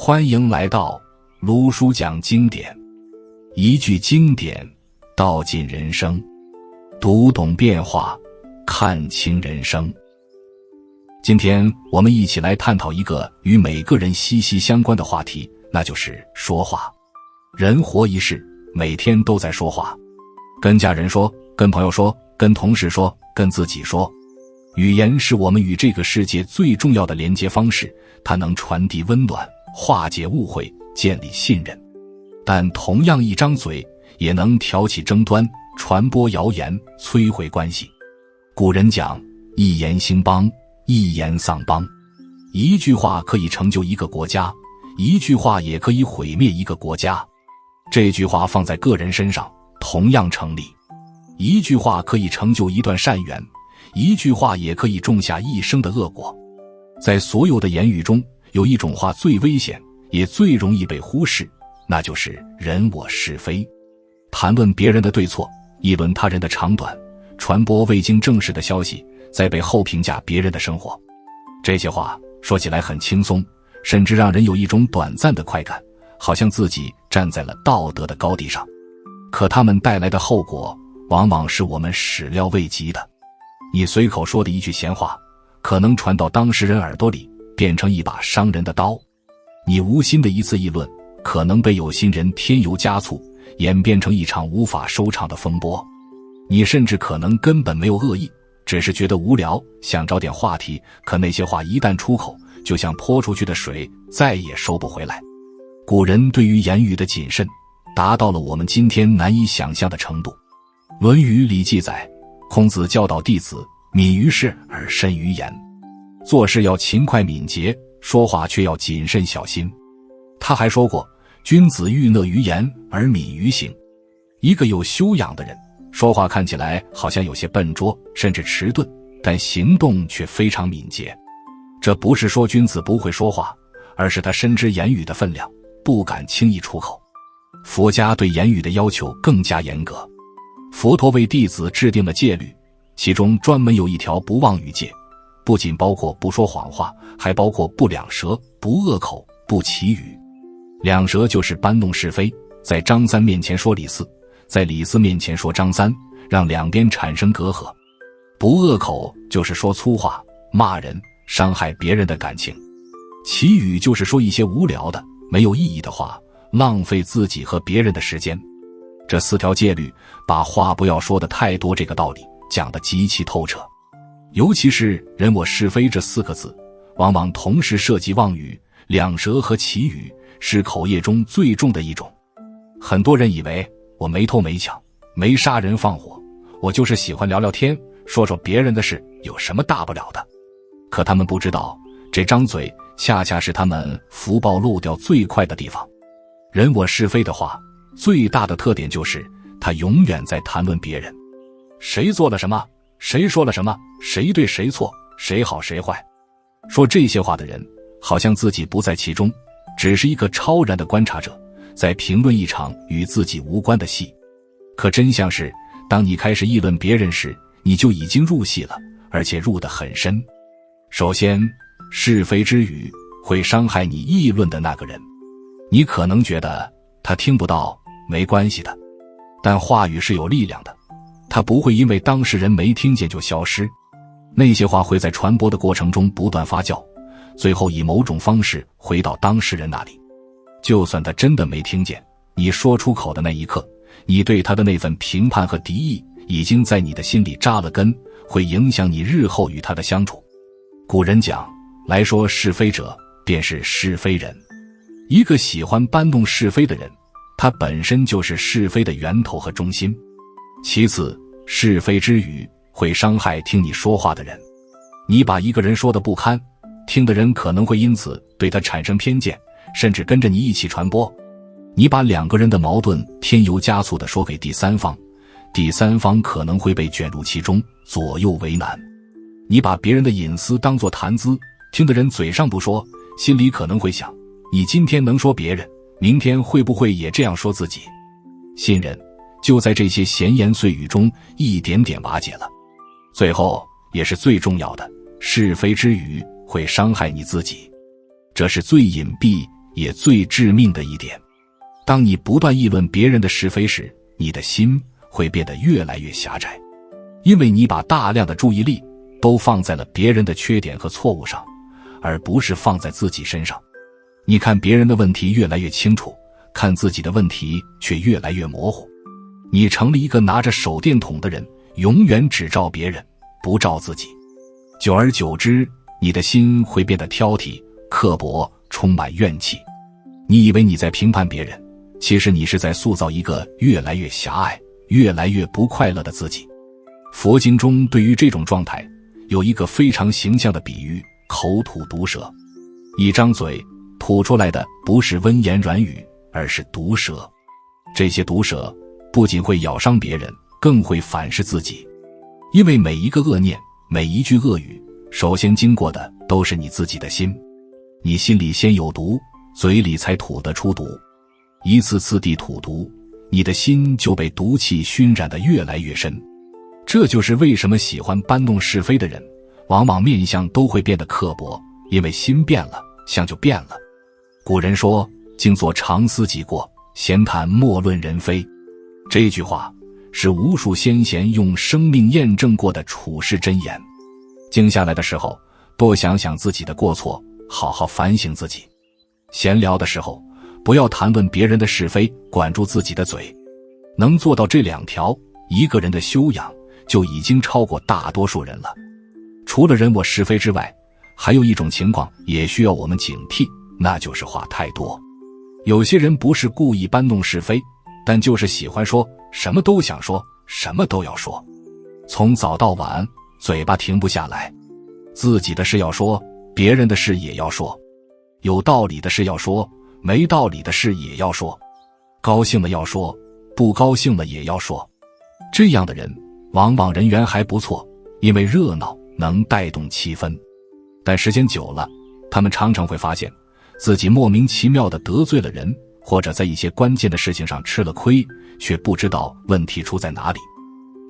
欢迎来到卢叔讲经典，一句经典道尽人生，读懂变化，看清人生。今天我们一起来探讨一个与每个人息息相关的话题，那就是说话。人活一世，每天都在说话，跟家人说，跟朋友说，跟同事说，跟自己说。语言是我们与这个世界最重要的连接方式，它能传递温暖，化解误会，建立信任。但同样一张嘴也能挑起争端，传播谣言，摧毁关系。古人讲，一言兴邦，一言丧邦。一句话可以成就一个国家，一句话也可以毁灭一个国家。这句话放在个人身上同样成立。一句话可以成就一段善缘，一句话也可以种下一生的恶果。在所有的言语中，有一种话最危险，也最容易被忽视，那就是人我是非。谈论别人的对错，议论他人的长短，传播未经证实的消息，在背后评价别人的生活。这些话说起来很轻松，甚至让人有一种短暂的快感，好像自己站在了道德的高地上。可他们带来的后果，往往是我们始料未及的。你随口说的一句闲话，可能传到当事人耳朵里，变成一把伤人的刀。你无心的一次议论，可能被有心人添油加醋，演变成一场无法收场的风波。你甚至可能根本没有恶意，只是觉得无聊，想找点话题，可那些话一旦出口，就像泼出去的水，再也收不回来。古人对于言语的谨慎，达到了我们今天难以想象的程度。《论语》里记载，孔子教导弟子，敏于事而慎于言。做事要勤快敏捷，说话却要谨慎小心。他还说过，君子欲讷于言而敏于行。一个有修养的人，说话看起来好像有些笨拙，甚至迟钝，但行动却非常敏捷。这不是说君子不会说话，而是他深知言语的分量，不敢轻易出口。佛家对言语的要求更加严格，佛陀为弟子制定了戒律，其中专门有一条不妄语戒，不仅包括不说谎话，还包括不两舌，不恶口，不绮语。两舌就是搬弄是非，在张三面前说李四，在李四面前说张三，让两边产生隔阂。不恶口就是说粗话，骂人，伤害别人的感情。绮语就是说一些无聊的，没有意义的话，浪费自己和别人的时间。这四条戒律把话不要说的太多这个道理讲得极其透彻。尤其是人我是非这四个字，往往同时涉及妄语、两舌和绮语，是口业中最重的一种。很多人以为我没偷没抢，没杀人放火，我就是喜欢聊聊天，说说别人的事，有什么大不了的。可他们不知道，这张嘴恰恰是他们福报漏掉最快的地方。人我是非的话，最大的特点就是他永远在谈论别人，谁做了什么，谁说了什么，谁对谁错，谁好谁坏。说这些话的人，好像自己不在其中，只是一个超然的观察者，在评论一场与自己无关的戏。可真相是，当你开始议论别人时，你就已经入戏了，而且入得很深。首先，是非之语会伤害你议论的那个人。你可能觉得他听不到，没关系的，但话语是有力量的，它不会因为当事人没听见就消失。那些话会在传播的过程中不断发酵，最后以某种方式回到当事人那里。就算他真的没听见，你说出口的那一刻，你对他的那份评判和敌意已经在你的心里扎了根，会影响你日后与他的相处。古人讲，来说是非者，便是是非人。一个喜欢搬弄是非的人，他本身就是是非的源头和中心。其次，是非之语会伤害听你说话的人。你把一个人说得不堪，听的人可能会因此对他产生偏见，甚至跟着你一起传播。你把两个人的矛盾添油加醋地说给第三方，第三方可能会被卷入其中，左右为难。你把别人的隐私当作谈资，听的人嘴上不说，心里可能会想，你今天能说别人，明天会不会也这样说自己？信任就在这些闲言碎语中一点点瓦解了。最后也是最重要的，是非之语会伤害你自己。这是最隐蔽也最致命的一点。当你不断议论别人的是非时，你的心会变得越来越狭窄，因为你把大量的注意力都放在了别人的缺点和错误上，而不是放在自己身上。你看别人的问题越来越清楚，看自己的问题却越来越模糊。你成了一个拿着手电筒的人，永远只照别人，不照自己。久而久之，你的心会变得挑剔、刻薄，充满怨气。你以为你在评判别人，其实你是在塑造一个越来越狭隘、越来越不快乐的自己。佛经中对于这种状态有一个非常形象的比喻：口吐毒舌。一张嘴吐出来的不是温言软语，而是毒舌。这些毒舌不仅会咬伤别人，更会反噬自己。因为每一个恶念，每一句恶语，首先经过的都是你自己的心。你心里先有毒，嘴里才吐得出毒。一次次地吐毒，你的心就被毒气熏染得越来越深。这就是为什么喜欢搬弄是非的人，往往面相都会变得刻薄，因为心变了，相就变了。古人说：静坐常思己过，闲谈莫论人非。这句话是无数先贤用生命验证过的处世箴言。静下来的时候，多想想自己的过错，好好反省自己。闲聊的时候，不要谈论别人的是非，管住自己的嘴。能做到这2条，一个人的修养就已经超过大多数人了。除了人我是非之外，还有一种情况也需要我们警惕，那就是话太多。有些人不是故意搬弄是非，但就是喜欢说，什么都想说，什么都要说，从早到晚，嘴巴停不下来。自己的事要说，别人的事也要说，有道理的事要说，没道理的事也要说，高兴了要说，不高兴了也要说。这样的人往往人缘还不错，因为热闹能带动气氛。但时间久了，他们常常会发现自己莫名其妙地得罪了人，或者在一些关键的事情上吃了亏，却不知道问题出在哪里。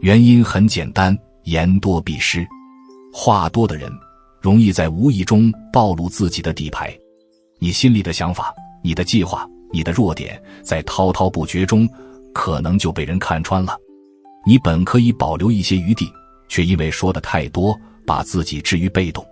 原因很简单，言多必失。话多的人容易在无意中暴露自己的底牌。你心里的想法，你的计划，你的弱点，在滔滔不绝中可能就被人看穿了。你本可以保留一些余地，却因为说的太多，把自己置于被动。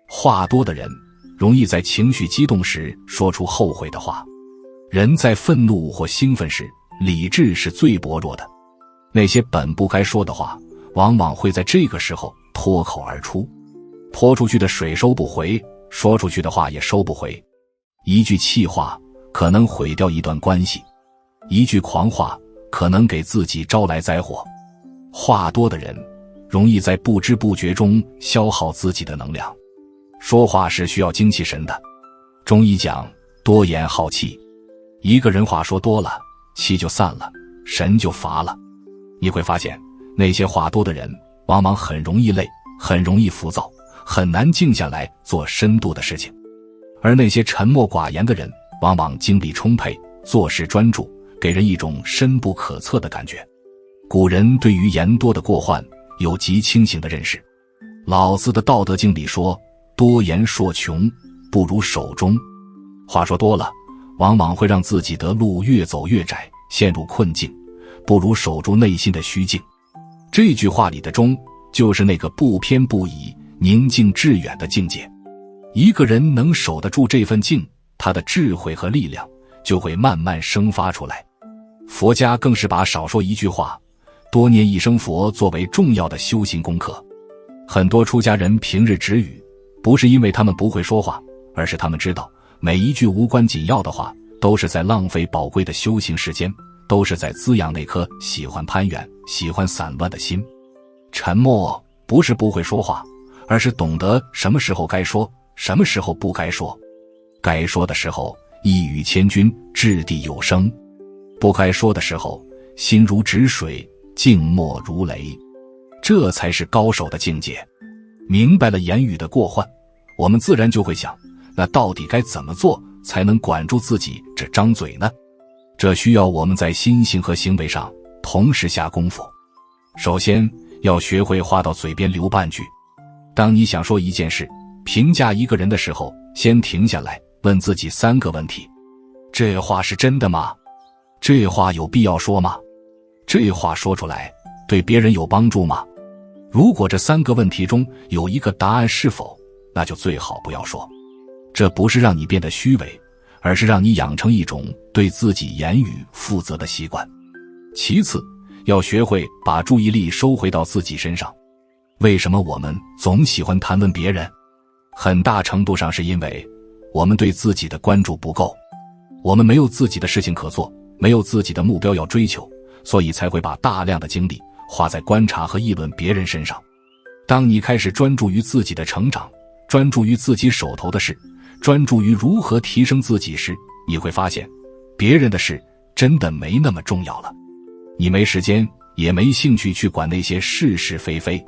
话多的人容易在情绪激动时说出后悔的话。人在愤怒或兴奋时，理智是最薄弱的。那些本不该说的话，往往会在这个时候脱口而出。泼出去的水收不回，说出去的话也收不回。一句气话可能毁掉一段关系，一句狂话可能给自己招来灾祸。话多的人容易在不知不觉中消耗自己的能量。说话是需要精气神的。中医讲多言耗气，一个人话说多了，气就散了，神就乏了。你会发现，那些话多的人往往很容易累，很容易浮躁，很难静下来做深度的事情。而那些沉默寡言的人，往往精力充沛，做事专注，给人一种深不可测的感觉。古人对于言多的过患有极清醒的认识。老子的《道德经》里说：多言说穷，不如守中。话说多了，往往会让自己的路越走越窄，陷入困境，不如守住内心的虚静。这句话里的中，就是那个不偏不倚、宁静致远的境界。一个人能守得住这份静，他的智慧和力量就会慢慢生发出来。佛家更是把少说一句话，多念一声佛作为重要的修行功课。很多出家人平日止语，不是因为他们不会说话，而是他们知道每一句无关紧要的话都是在浪费宝贵的修行时间，都是在滋养那颗喜欢攀援、喜欢散乱的心。沉默不是不会说话，而是懂得什么时候该说，什么时候不该说。该说的时候一语千钧，掷地有声；不该说的时候心如止水，静默如雷。这才是高手的境界。明白了言语的过患，我们自然就会想，那到底该怎么做才能管住自己这张嘴呢？这需要我们在心性和行为上同时下功夫。首先要学会话到嘴边留半句。当你想说一件事，评价一个人的时候，先停下来，问自己3个问题：这话是真的吗？这话有必要说吗？这话说出来对别人有帮助吗？如果这3个问题中有一个答案是否，那就最好不要说。这不是让你变得虚伪，而是让你养成一种对自己言语负责的习惯。其次，要学会把注意力收回到自己身上。为什么我们总喜欢谈论别人？很大程度上是因为我们对自己的关注不够，我们没有自己的事情可做，没有自己的目标要追求，所以才会把大量的精力花在观察和议论别人身上。当你开始专注于自己的成长，专注于自己手头的事，专注于如何提升自己时，你会发现别人的事真的没那么重要了。你没时间也没兴趣去管那些是是非非。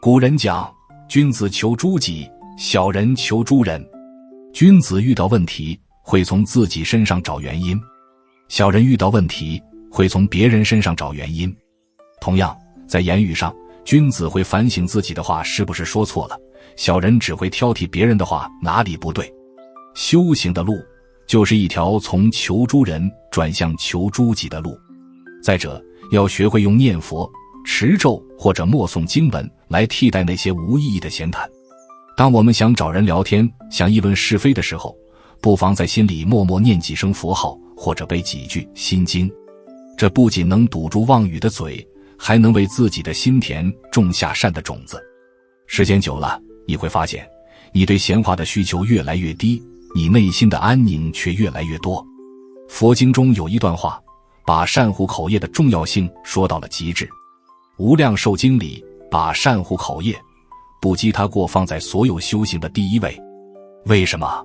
古人讲，君子求诸己，小人求诸人。君子遇到问题会从自己身上找原因，小人遇到问题会从别人身上找原因。同样，在言语上，君子会反省自己的话是不是说错了，小人只会挑剔别人的话哪里不对。修行的路就是一条从求诸人转向求诸己的路。再者，要学会用念佛、持咒或者默诵经文来替代那些无意义的闲谈。当我们想找人聊天，想议论是非的时候，不妨在心里默默念几声佛号，或者背几句心经。这不仅能堵住妄语的嘴，还能为自己的心田种下善的种子。时间久了，你会发现你对闲话的需求越来越低，你内心的安宁却越来越多。佛经中有一段话，把善护口业的重要性说到了极致。无量寿经里把善护口业、不积他过放在所有修行的第一位。为什么？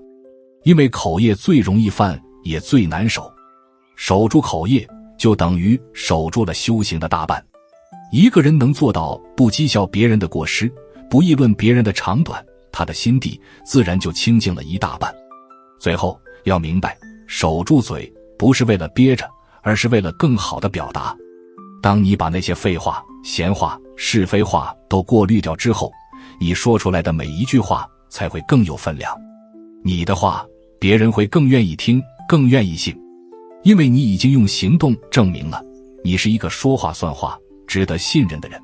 因为口业最容易犯，也最难守。守住口业就等于守住了修行的大半。一个人能做到不讥笑别人的过失，不议论别人的长短，他的心地自然就清净了一大半。最后要明白，守住嘴不是为了憋着，而是为了更好的表达。当你把那些废话、闲话、是非话都过滤掉之后，你说出来的每一句话才会更有分量。你的话，别人会更愿意听，更愿意信，因为你已经用行动证明了你是一个说话算话、值得信任的人。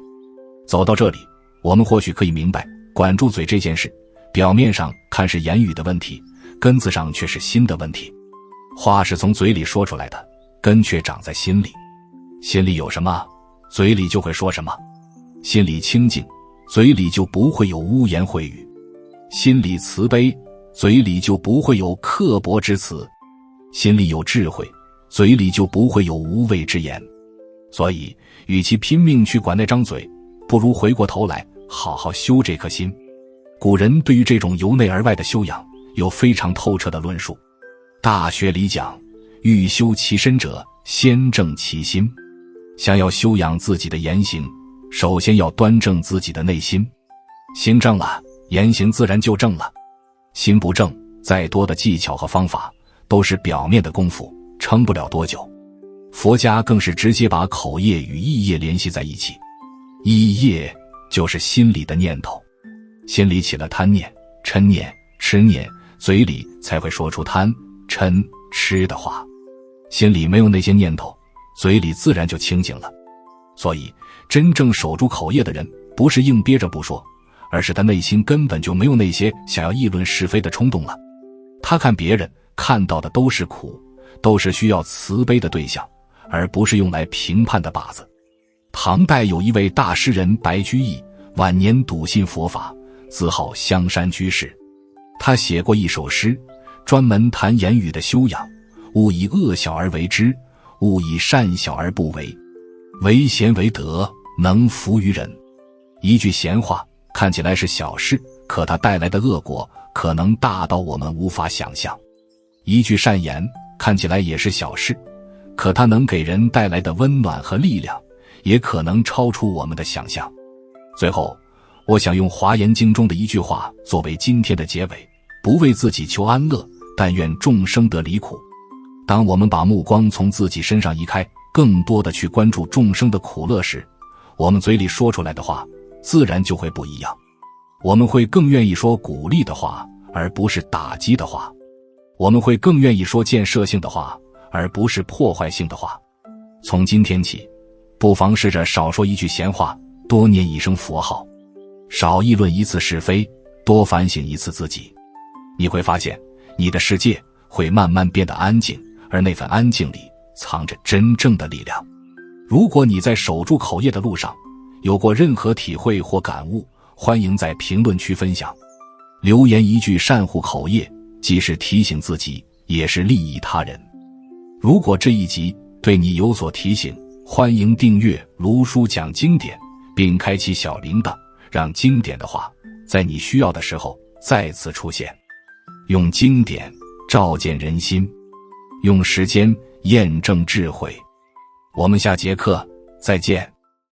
走到这里，我们或许可以明白，管住嘴这件事，表面上看是言语的问题，根子上却是心的问题。话是从嘴里说出来的，根却长在心里。心里有什么，嘴里就会说什么。心里清净，嘴里就不会有污言秽语；心里慈悲，嘴里就不会有刻薄之词；心里有智慧，嘴里就不会有无谓之言。所以，与其拼命去管那张嘴，不如回过头来好好修这颗心。古人对于这种由内而外的修养有非常透彻的论述。大学里讲，欲修其身者，先正其心。想要修养自己的言行，首先要端正自己的内心。心正了，言行自然就正了。心不正，再多的技巧和方法都是表面的功夫，撑不了多久。佛家更是直接把口业与意业联系在一起。意业就是心里的念头，心里起了贪念、嗔念、痴念，嘴里才会说出贪、嗔、痴的话。心里没有那些念头，嘴里自然就清净了。所以真正守住口业的人，不是硬憋着不说，而是他内心根本就没有那些想要议论是非的冲动了。他看别人看到的都是苦，都是需要慈悲的对象，而不是用来评判的靶子。唐代有一位大诗人白居易，晚年笃信佛法，自号香山居士。他写过一首诗，专门谈言语的修养：勿以恶小而为之，勿以善小而不为。为贤为德，能服于人。一句闲话看起来是小事，可它带来的恶果可能大到我们无法想象。一句善言看起来也是小事，可它能给人带来的温暖和力量也可能超出我们的想象。最后，我想用《华严经》中的一句话作为今天的结尾：不为自己求安乐，但愿众生得离苦。当我们把目光从自己身上移开，更多的去关注众生的苦乐时，我们嘴里说出来的话自然就会不一样。我们会更愿意说鼓励的话，而不是打击的话。我们会更愿意说建设性的话，而不是破坏性的话。从今天起，不妨试着少说一句闲话，多念一声佛号，少议论一次是非，多反省一次自己。你会发现，你的世界会慢慢变得安静，而那份安静里藏着真正的力量。如果你在守住口业的路上有过任何体会或感悟，欢迎在评论区分享。留言一句善护口业，既是提醒自己，也是利益他人。如果这一集对你有所提醒，欢迎订阅卢叔讲经典，并开启小铃铛，让经典的话在你需要的时候再次出现。用经典照见人心，用时间验证智慧。我们下节课再见。